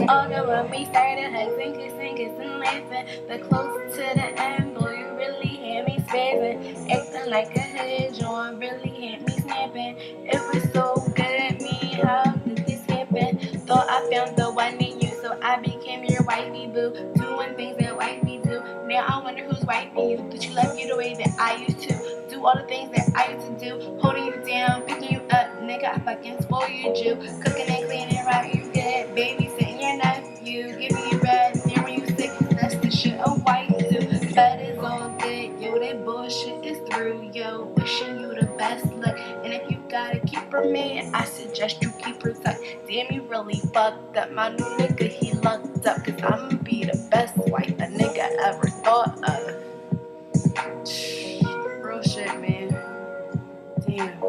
Although when we started hugging, kissing, laughing, but close to the end, boy, you really had me spazzing, acting like a hood joint, really had me snapping. It was so good, me, how did this happen? Thought I found the one in you, so I became your wifey boo, doing things that wifey do. Now I wonder who's wifey you. Did you love me the way that I used to? Do all the things that I used to do, holding you down, picking you up, nigga, I fucking spoil you, Jew, cooking and cleaning right, you good, babysitting your nephew, giving you red, and when you sick, that's the shit a white do, but it's all good, yo, that bullshit is through, yo, wishing you the best luck, and if you gotta keep her man, I suggest you keep her tucked, damn, you really fucked up, my new nigga, he lucked up, cause I'ma be the best wife a nigga ever thought of. Real shit, man. Damn.